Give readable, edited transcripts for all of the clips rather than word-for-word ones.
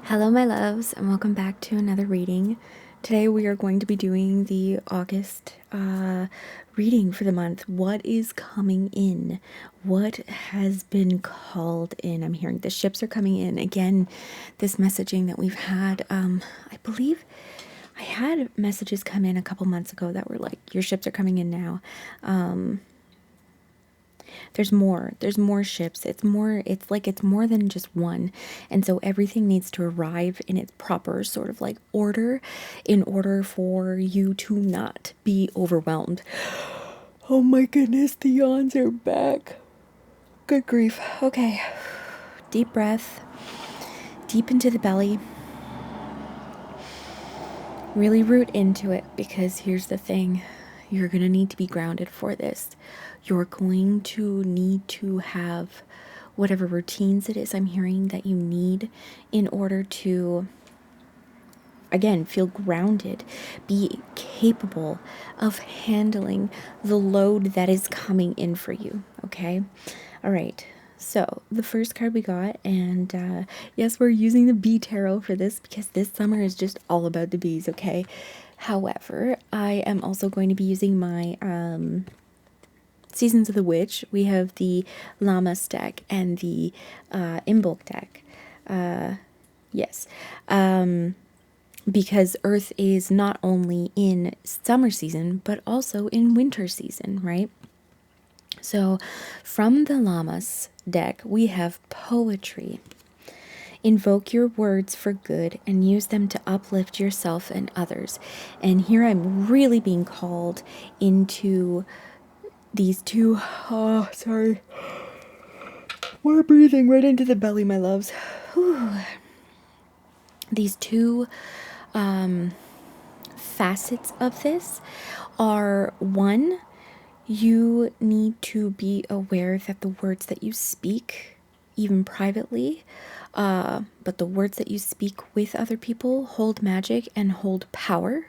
Hello, my loves, and welcome back to another reading. Today, we are going to be doing the August reading for the month. What is coming in? What has been called in? I'm hearing the ships are coming in. Again, this messaging that we've had, I believe I had messages come in a couple months ago that were like, your ships are coming in now. There's more ships. It's more than just one. And so everything needs to arrive in its proper sort of like order in order for you to not be overwhelmed. Oh my goodness, the yawns are back. Good grief. Okay. Deep breath. Deep into the belly. Really root into it, because here's the thing. You're going to need to be grounded for this. You're going to need to have whatever routines it is I'm hearing that you need in order to, again, feel grounded, be capable of handling the load that is coming in for you, okay? All right. So the first card we got, and yes, we're using the bee tarot for this because this summer is just all about the bees, okay? However, I am also going to be using my Seasons of the Witch. We have the Llamas deck and the Imbolc deck. Yes. Because Earth is not only in summer season, but also in winter season, right? So from the Llamas deck, we have poetry. Invoke your words for good and use them to uplift yourself and others. And here I'm really being called into these two. Oh, sorry. We're breathing right into the belly, my loves. Whew. These two facets of this are, one, you need to be aware that the words that you speak, even privately, but the words that you speak with other people hold magic and hold power.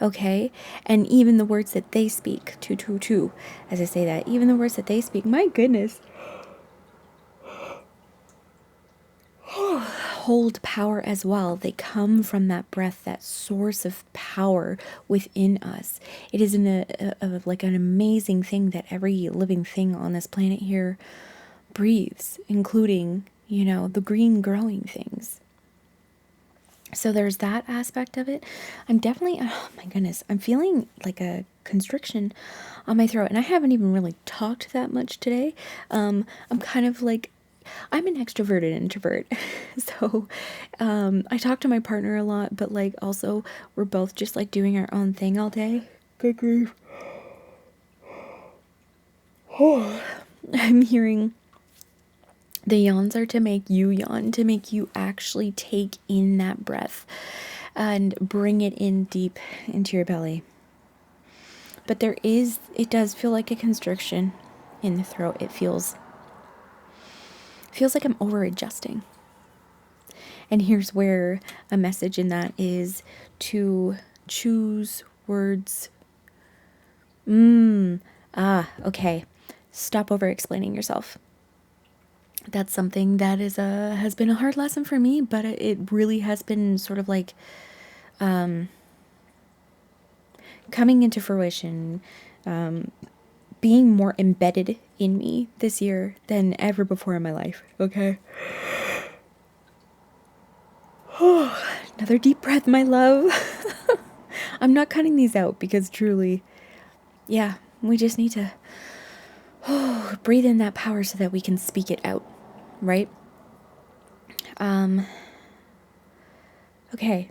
Okay, and even the words that they speak, two, as I say that, even the words that they speak, my goodness, hold power as well. They come from that breath, that source of power within us. It is like an amazing thing that every living thing on this planet here breathes, including, the green growing things. So there's that aspect of it. I'm definitely, oh my goodness, I'm feeling like a constriction on my throat, and I haven't even really talked that much today. I'm kind of like, I'm an extroverted introvert. So I talk to my partner a lot, but like also we're both just like doing our own thing all day. Good grief. Oh, I'm hearing the yawns are to make you yawn, to make you actually take in that breath and bring it in deep into your belly. But it does feel like a constriction in the throat. It feels like I'm over adjusting. And here's where a message in that is to choose words. Okay. Stop over explaining yourself. That's something that has been a hard lesson for me, but it really has been sort of like coming into fruition, being more embedded in me this year than ever before in my life. Okay. Another deep breath, my love. I'm not cutting these out because truly, yeah, we just need to breathe in that power so that we can speak it out, right? Okay.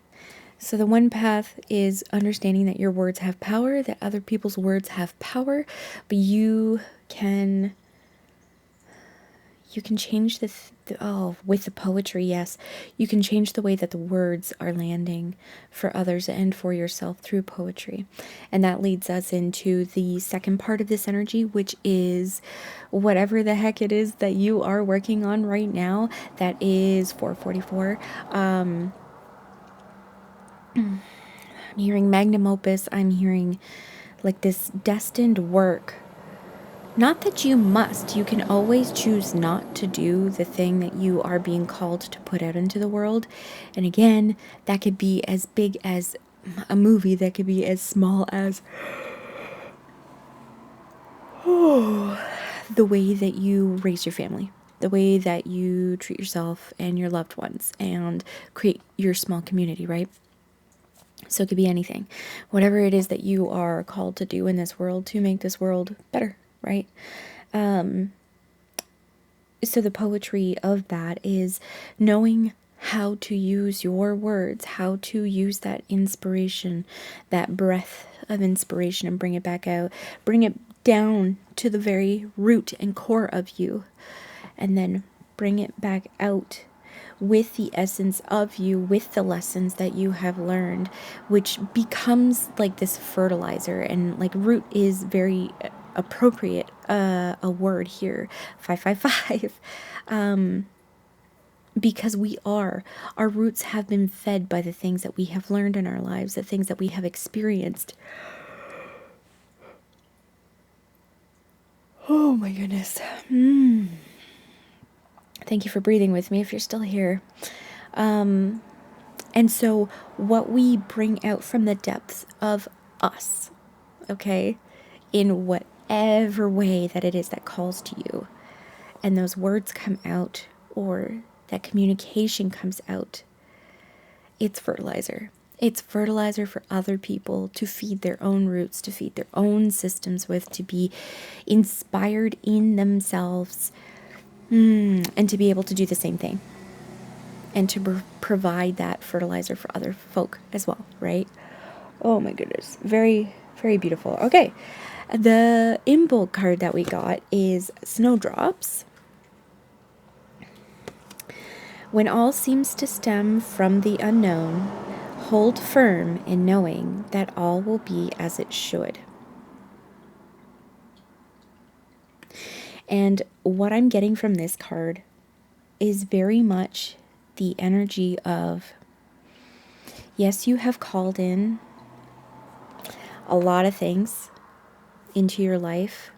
So the one path is understanding that your words have power, that other people's words have power, but you can change with the poetry, yes. You can change the way that the words are landing for others and for yourself through poetry. And that leads us into the second part of this energy, which is whatever the heck it is that you are working on right now. That is 444. I'm hearing magnum opus. I'm hearing like this destined work Not that you must. You can always choose not to do the thing that you are being called to put out into the world. And again, that could be as big as a movie, that could be as small as the way that you raise your family, the way that you treat yourself and your loved ones, and create your small community, right? So it could be anything. Whatever it is that you are called to do in this world to make this world better, right? So the poetry of that is knowing how to use your words, how to use that inspiration, that breath of inspiration, and bring it back out, bring it down to the very root and core of you, and then bring it back out with the essence of you, with the lessons that you have learned, which becomes like this fertilizer. And like root is very appropriate, a word here, 555, because our roots have been fed by the things that we have learned in our lives, the things that we have experienced. Oh my goodness. Thank you for breathing with me if you're still here. And so what we bring out from the depths of us, okay, in whatever way that it is that calls to you, and those words come out, or that communication comes out, it's fertilizer. It's fertilizer for other people to feed their own roots, to feed their own systems with, to be inspired in themselves, and to be able to do the same thing. And to provide that fertilizer for other folk as well, right? Oh my goodness. Very, very beautiful. Okay. The Imbolc card that we got is Snowdrops. When all seems to stem from the unknown, hold firm in knowing that all will be as it should. And what I'm getting from this card is very much the energy of, yes, you have called in a lot of things into your life.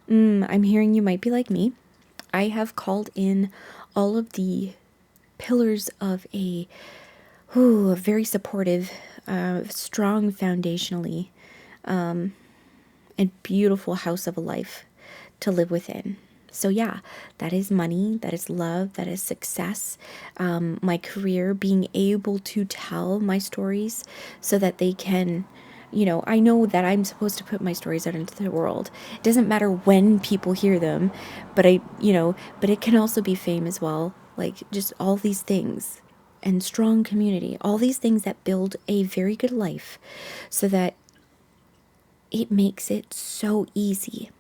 I'm hearing you might be like me. I have called in all of the pillars of a very supportive, strong foundationally, and beautiful house of a life to live within. So yeah, that is money, that is love, that is success, my career, being able to tell my stories so that they can, I know that I'm supposed to put my stories out into the world. It doesn't matter when people hear them, but but it can also be fame as well. Like just all these things, and strong community, all these things that build a very good life so that it makes it so easy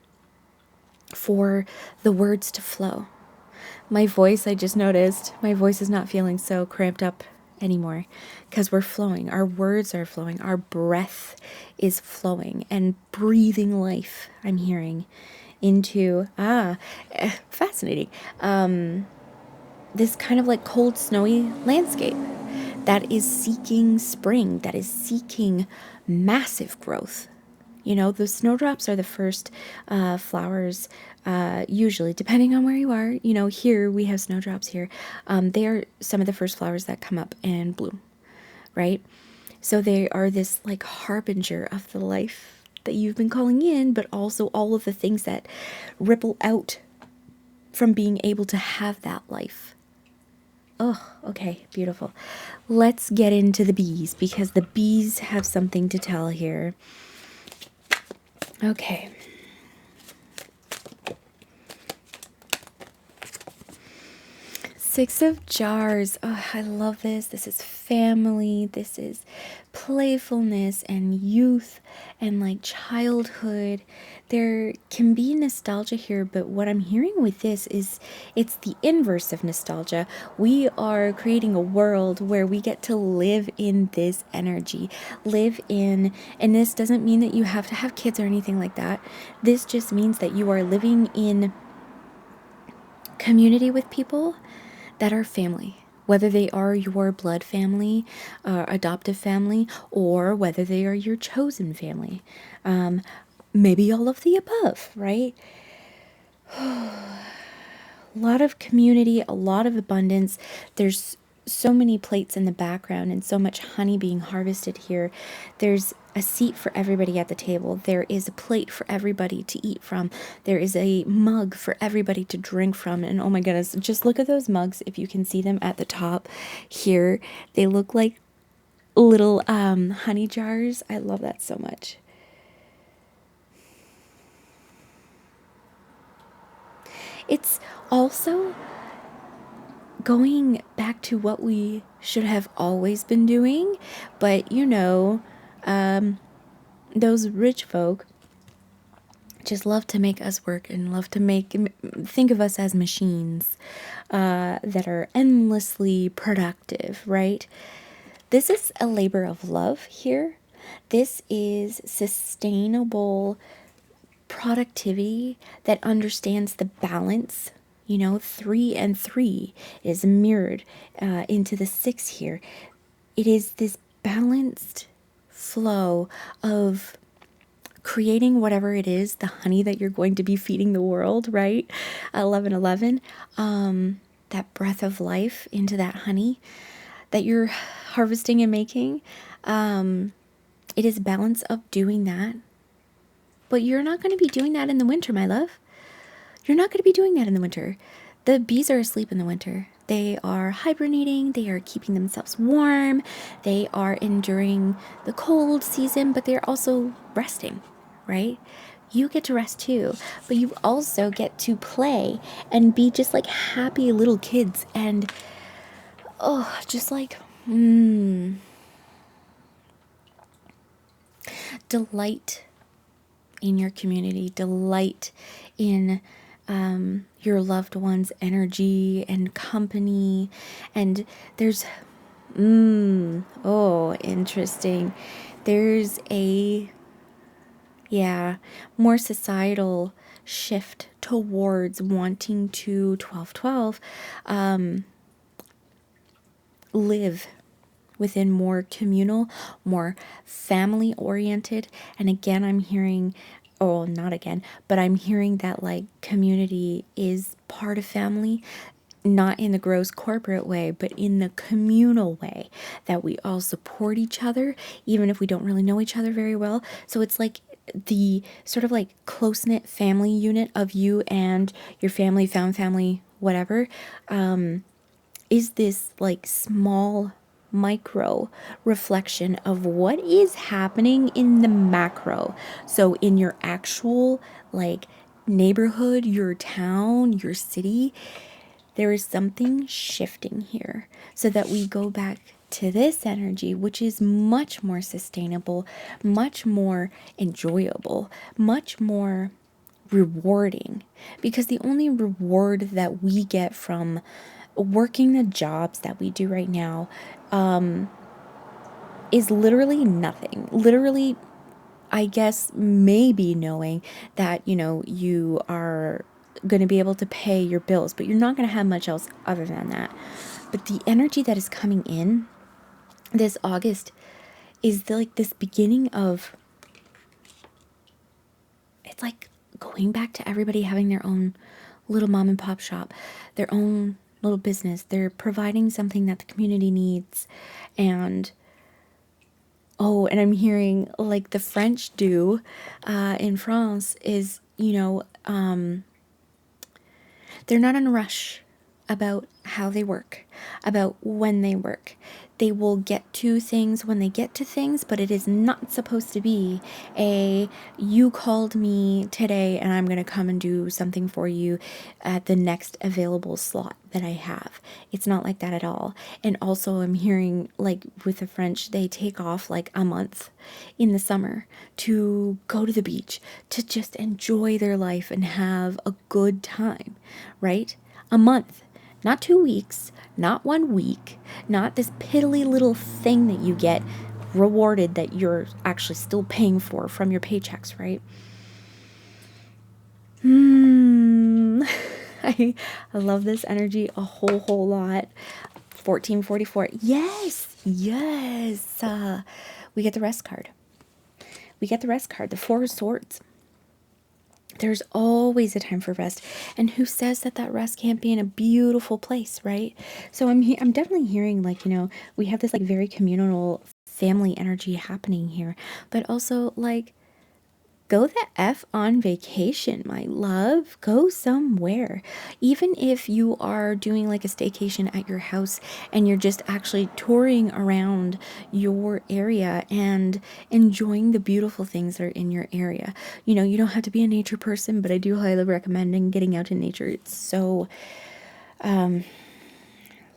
for the words to flow. My voice, I just noticed, my voice is not feeling so cramped up anymore because we're flowing. Our words are flowing. Our breath is flowing and breathing life, I'm hearing, into, fascinating, this kind of like cold, snowy landscape that is seeking spring, that is seeking massive growth. The snowdrops are the first flowers, usually, depending on where you are. Here we have snowdrops here. They are some of the first flowers that come up and bloom, right? So they are this like harbinger of the life that you've been calling in, but also all of the things that ripple out from being able to have that life. Oh, okay, beautiful. Let's get into the bees, because the bees have something to tell here. Okay. Six of Jars. Oh, I love this. This is family. This is playfulness and youth and like childhood. There can be nostalgia here, but what I'm hearing with this is it's the inverse of nostalgia. We are creating a world where we get to live in this energy, and this doesn't mean that you have to have kids or anything like that. This just means that you are living in community with people that are family, whether they are your blood family, adoptive family, or whether they are your chosen family. maybe all of the above, right? A lot of community, a lot of abundance. There's so many plates in the background and so much honey being harvested here. There's a seat for everybody at the table. There is a plate for everybody to eat from. There is a mug for everybody to drink from. And oh my goodness, just look at those mugs if you can see them at the top here. They look like little honey jars. I love that so much. It's also going back to what we should have always been doing, but you know, those rich folk just love to make us work and love to think of us as machines that are endlessly productive, right? This is a labor of love here. This is sustainable productivity that understands the balance. You know, 3 and 3 is mirrored into the 6 here. It is this balanced flow of creating whatever it is, the honey that you're going to be feeding the world, right? 1111, that breath of life into that honey that you're harvesting and making. It is balance of doing that. But you're not going to be doing that in the winter, my love. You're not going to be doing that in the winter. The bees are asleep in the winter. They are hibernating. They are keeping themselves warm. They are enduring the cold season, but they're also resting, right? You get to rest too, but you also get to play and be just like happy little kids and, oh, just like, delight in your community, delight in your loved one's energy and company. And there's, oh, interesting. There's a, more societal shift towards wanting to 1212 live within more communal, more family oriented. And again, I'm hearing, oh, not again, but I'm hearing that like community is part of family, not in the gross corporate way, but in the communal way, that we all support each other, even if we don't really know each other very well. So it's like the sort of like close-knit family unit of you and your family, found family, whatever, is this like small micro reflection of what is happening in the macro. So in your actual like neighborhood, your town, your city, there is something shifting here, so that we go back to this energy, which is much more sustainable, much more enjoyable, much more rewarding, because the only reward that we get from working the jobs that we do right now is literally nothing. Literally, I guess maybe knowing that, you know, you are going to be able to pay your bills, but you're not going to have much else other than that. But the energy that is coming in this August is like this beginning of, it's like going back to everybody having their own little mom and pop shop, their own little business. They're providing something that the community needs. And oh, and I'm hearing like the French do in France is, you know, they're not in a rush about how they work, about when they work. They will get to things when they get to things, but it is not supposed to be you called me today and I'm going to come and do something for you at the next available slot that I have. It's not like that at all. And also I'm hearing like with the French, they take off like a month in the summer to go to the beach, to just enjoy their life and have a good time, right? A month. Not 2 weeks, not 1 week, not this piddly little thing that you get rewarded that you're actually still paying for from your paychecks, right? I love this energy a whole lot. 1444. Yes. We get the rest card. The 4 of Swords. There's always a time for rest. And who says that that rest can't be in a beautiful place, right? So I'm definitely hearing, like, we have this like very communal family energy happening here, but also like, go the F on vacation, my love. Go somewhere. Even if you are doing like a staycation at your house and you're just actually touring around your area and enjoying the beautiful things that are in your area. You don't have to be a nature person, but I do highly recommend getting out in nature. It's so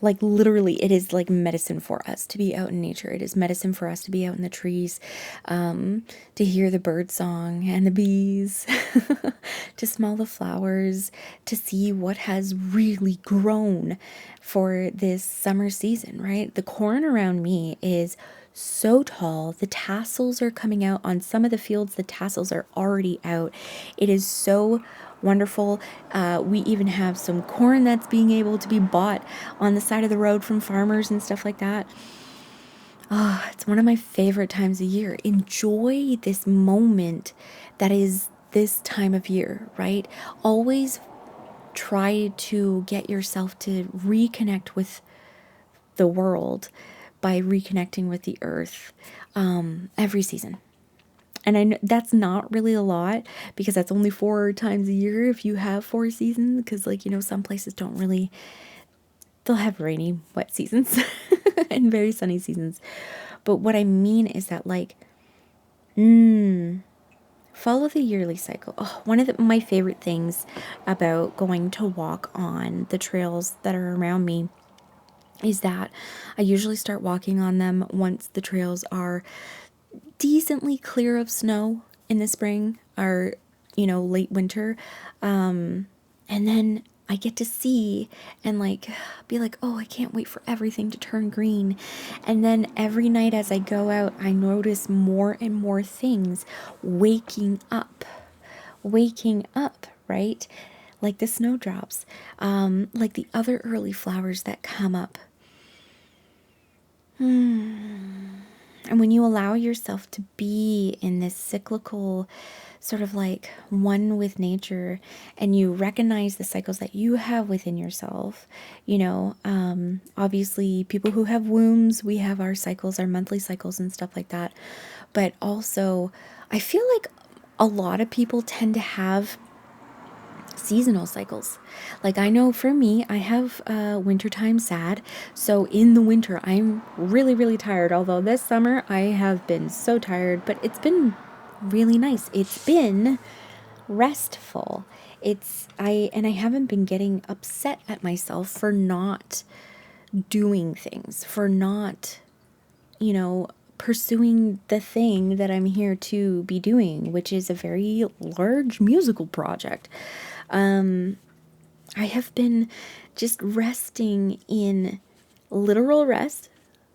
like literally, it is like medicine for us to be out in nature. It is medicine for us to be out in the trees, to hear the bird song and the bees, to smell the flowers, to see what has really grown for this summer season, right? The corn around me is so tall. The tassels are coming out on some of the fields. The tassels are already out. It is so wonderful. We even have some corn that's being able to be bought on the side of the road from farmers and stuff like that. Oh, it's one of my favorite times of year. Enjoy this moment that is this time of year, right? Always try to get yourself to reconnect with the world by reconnecting with the earth every season. And I know that's not really a lot because that's only 4 times a year if you have 4 seasons. Because, like, some places don't really, they'll have rainy, wet seasons and very sunny seasons. But what I mean is that, like, follow the yearly cycle. Oh, one of my favorite things about going to walk on the trails that are around me is that I usually start walking on them once the trails are decently clear of snow in the spring or late winter, and then I get to see and like be like, oh, I can't wait for everything to turn green. And then every night as I go out, I notice more and more things waking up, right? Like the snowdrops, like the other early flowers that come up. And when you allow yourself to be in this cyclical sort of like one with nature, and you recognize the cycles that you have within yourself, obviously people who have wombs, we have our cycles, our monthly cycles and stuff like that. But also I feel like a lot of people tend to have seasonal cycles. Like, I know for me, I have wintertime sad. So in the winter, I'm really, really tired. Although this summer I have been so tired, but it's been really nice. It's been restful. I haven't been getting upset at myself for not doing things, for not, pursuing the thing that I'm here to be doing, which is a very large musical project. I have been just resting in literal rest,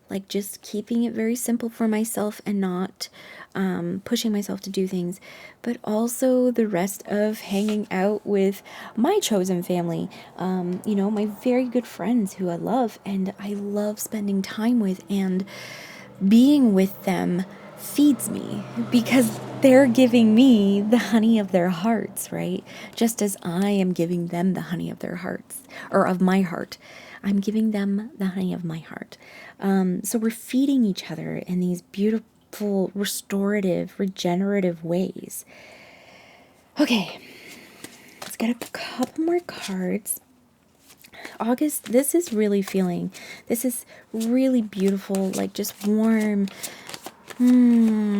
like just keeping it very simple for myself and not pushing myself to do things, but also the rest of hanging out with my chosen family, my very good friends who I love and I love spending time with, and being with them feeds me because they're giving me the honey of their hearts, right? Just as I am giving them the honey of their hearts, or of my heart. I'm giving them the honey of my heart. So we're feeding each other in these beautiful, restorative, regenerative ways. Okay, let's get a couple more cards. August, this is really beautiful, like just warm,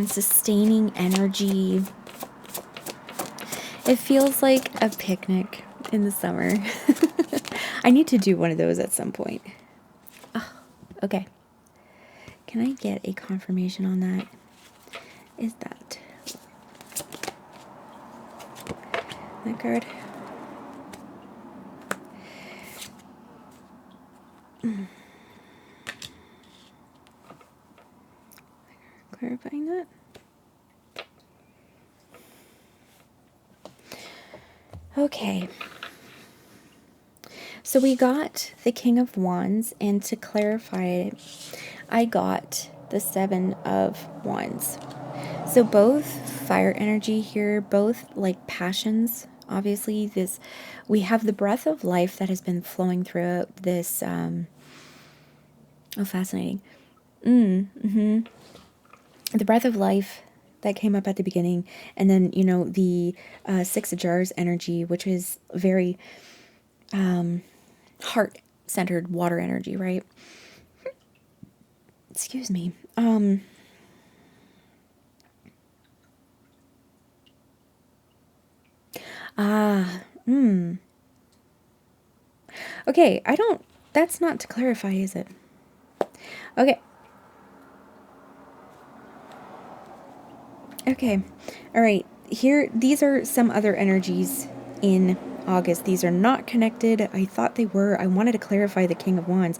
sustaining energy. It feels like a picnic in the summer. I need to do one of those at some point. Oh, okay. Can I get a confirmation on that? Is that card? Clarifying that. Okay. So we got the King of Wands, and to clarify it, I got the Seven of Wands. So both fire energy here, both like passions. Obviously, we have the breath of life that has been flowing throughout this. Oh, fascinating. The breath of life that came up at the beginning, and then the Six of Jars energy, which is very heart-centered water energy, right? Excuse me. Okay, that's not to clarify, is it? Okay. Okay. All right. Here, these are some other energies in August. These are not connected. I thought they were. I wanted to clarify the King of Wands,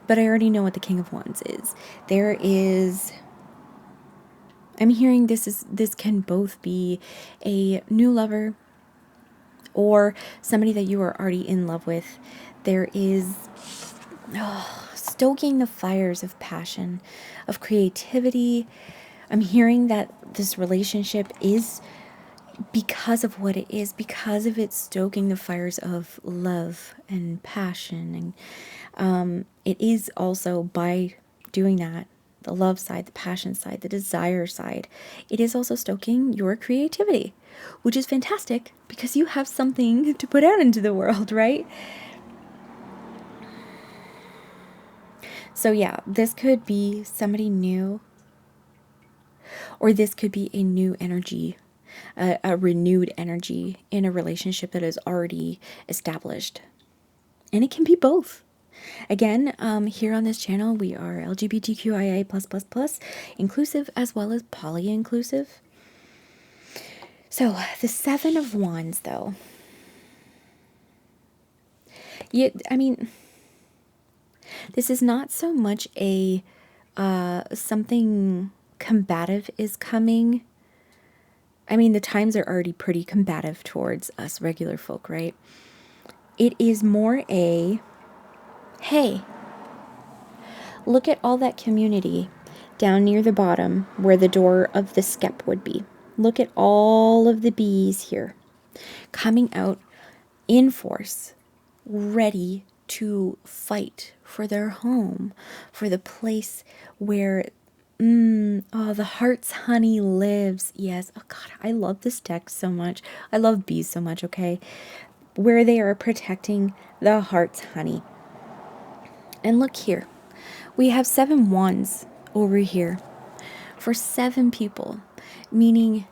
but I already know what the King of Wands is. I'm hearing this can both be a new lover or somebody that you are already in love with. There is stoking the fires of passion, of creativity. I'm hearing that this relationship is, because of what it is, because of it stoking the fires of love and passion. And it is also, by doing that, the love side, the passion side, the desire side, it is also stoking your creativity, which is fantastic because you have something to put out into the world, right? So yeah, this could be somebody new, or this could be a new energy, a renewed energy in a relationship that is already established. And it can be both. Again, here on this channel, we are LGBTQIA+++, inclusive as well as poly-inclusive. So, the Seven of Wands, though. This is not so much a something combative is coming. The times are already pretty combative towards us regular folk, right? It is more a, hey, look at all that community down near the bottom where the door of the skep would be. Look at all of the bees here coming out in force, ready to fight for their home, for the place where the heart's honey lives. Yes. Oh God, I love this deck so much. I love bees so much, okay? Where they are protecting the heart's honey. And look here. We have 7 wands over here for 7 people, meaning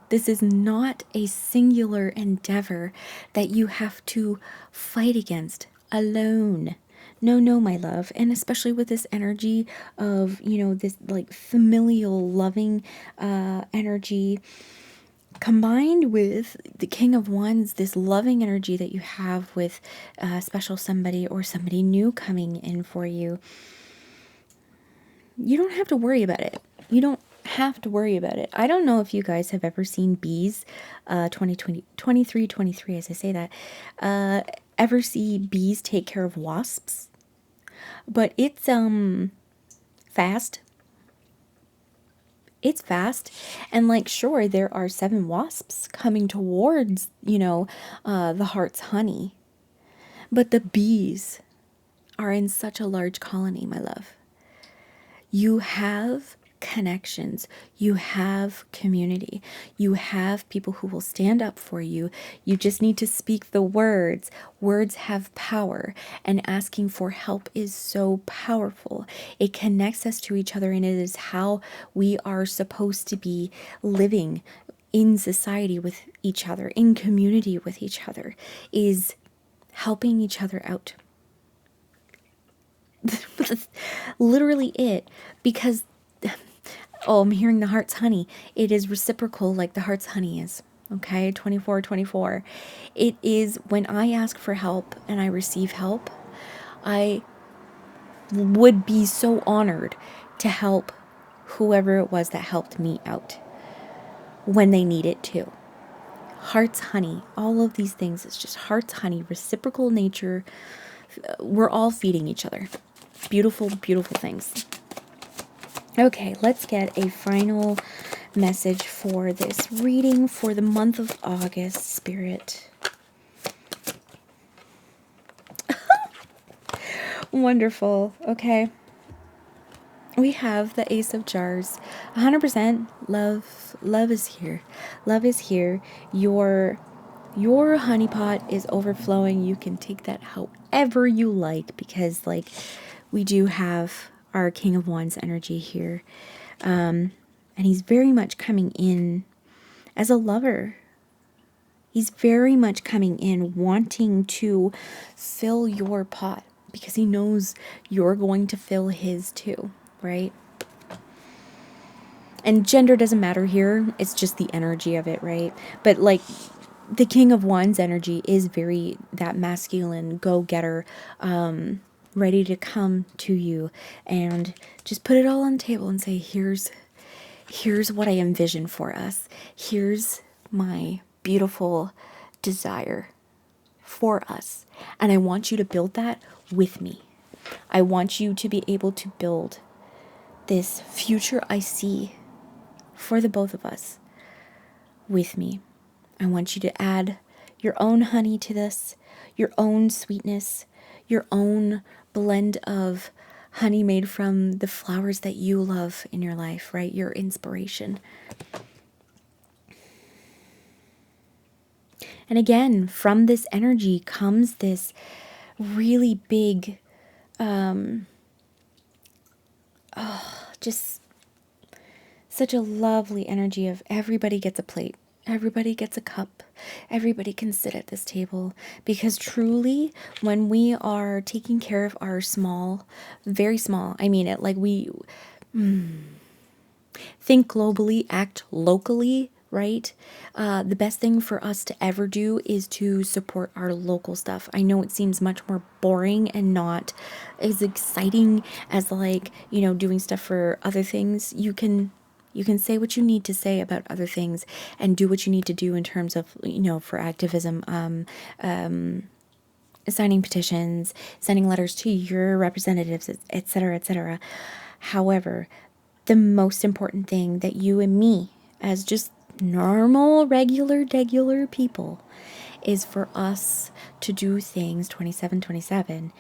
this is not a singular endeavor that you have to fight against alone. No, my love. And especially with this energy of, this like familial loving energy combined with the King of Wands, this loving energy that you have with a special somebody or somebody new coming in for you. You don't have to worry about it. You don't have to worry about it. I don't know if you guys have ever seen bees, 23, as I say that, ever see bees take care of wasps, but it's fast. It's fast, and like, sure, there are 7 wasps coming towards, the heart's honey, but the bees are in such a large colony, my love. You have connections, you have community, you have people who will stand up for you. You just need to speak the words. Words have power, and asking for help is so powerful. It connects us to each other, and it is how we are supposed to be living in society with each other, in community with each other, is helping each other out. That's literally it, because I'm hearing the heart's honey. It is reciprocal, like the heart's honey is. Okay, 24. It is when I ask for help and I receive help, I would be so honored to help whoever it was that helped me out when they need it too. Heart's honey, all of these things, it's just heart's honey, reciprocal nature. We're all feeding each other. Beautiful, beautiful things. Okay, let's get a final message for this reading for the month of August, Spirit. Wonderful. Okay. We have the Ace of Jars. 100% love is here. Love is here. Your honeypot is overflowing. You can take that however you like, because like we do have our King of Wands energy here. And he's very much coming in as a lover. He's very much coming in wanting to fill your pot, because he knows you're going to fill his too, right? And gender doesn't matter here. It's just the energy of it, right? But like the King of Wands energy is very that masculine go-getter, ready to come to you and just put it all on the table and say, here's what I envision for us. Here's my beautiful desire for us. And I want you to build that with me. I want you to be able to build this future I see for the both of us with me. I want you to add your own honey to this, your own sweetness, your own blend of honey made from the flowers that you love in your life, right? Your inspiration. And again, from this energy comes this really big, just such a lovely energy of everybody gets a plate. Everybody gets a cup. Everybody can sit at this table, because truly, when we are taking care of our small, very small, I mean it, like we think globally, act locally, right? The best thing for us to ever do is to support our local stuff. I know it seems much more boring and not as exciting as like, doing stuff for other things. You can say what you need to say about other things and do what you need to do in terms of, for activism, signing petitions, sending letters to your representatives, etc., etc. However, the most important thing that you and me, as just normal, regular people, is for us to do things 27/27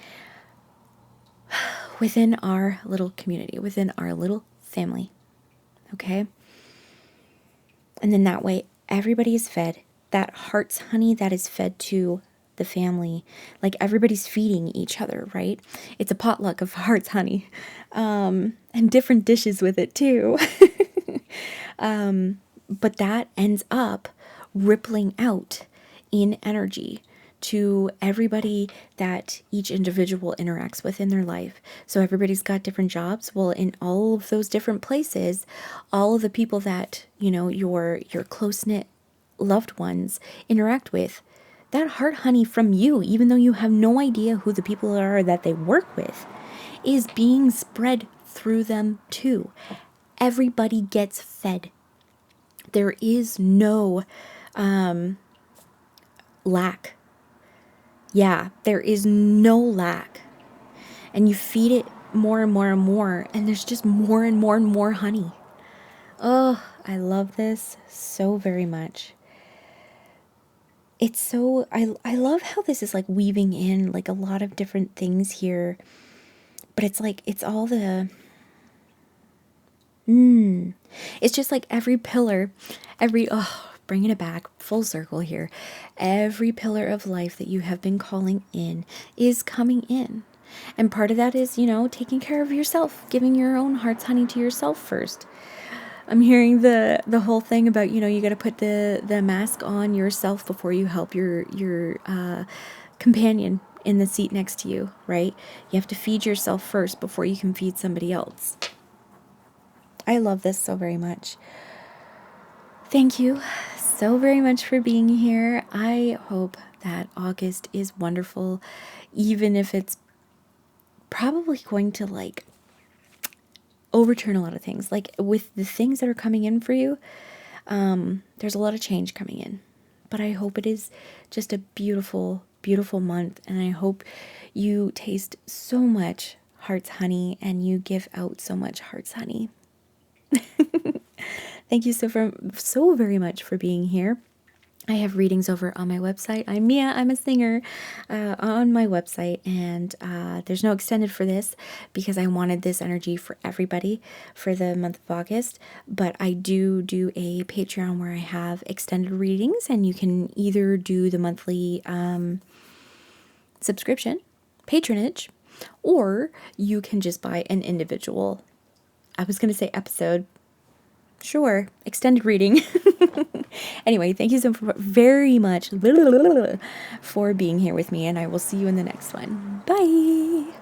within our little community, within our little family. Okay? And then that way everybody is fed. That heart's honey that is fed to the family. Like everybody's feeding each other, right? It's a potluck of heart's honey. And different dishes with it too. But that ends up rippling out in energy to everybody that each individual interacts with in their life. So everybody's got different jobs. Well, in all of those different places, all of the people that, your close-knit loved ones interact with, that heart honey from you, even though you have no idea who the people are that they work with, is being spread through them too. Everybody gets fed. There is no lack. Yeah, there is no lack. And you feed it more and more and more, and there's just more and more and more honey. Oh, I love this so very much. It's so, I love how this is like weaving in like a lot of different things here. But it's like, it's all the, it's just like every pillar, bringing it back full circle here. Every pillar of life that you have been calling in is coming in. And part of that is, taking care of yourself, giving your own heart's honey to yourself first. I'm hearing the whole thing about, you got to put the mask on yourself before you help your companion in the seat next to you, right? You have to feed yourself first before you can feed somebody else. I love this so very much. Thank you so very much for being here. I hope that August is wonderful, even if it's probably going to like overturn a lot of things. Like with the things that are coming in for you, there's a lot of change coming in. But I hope it is just a beautiful, beautiful month. And I hope you taste so much heart's honey and you give out so much heart's honey. Thank you so very much for being here. I have readings over on my website. I'm Mia. I'm a singer on my website, and there's no extended for this because I wanted this energy for everybody for the month of August. But I do a Patreon where I have extended readings, and you can either do the monthly subscription, patronage, or you can just buy an individual. I was going to say episode. Sure, extended reading. Anyway, thank you so very much for being here with me, and I will see you in the next one. Bye.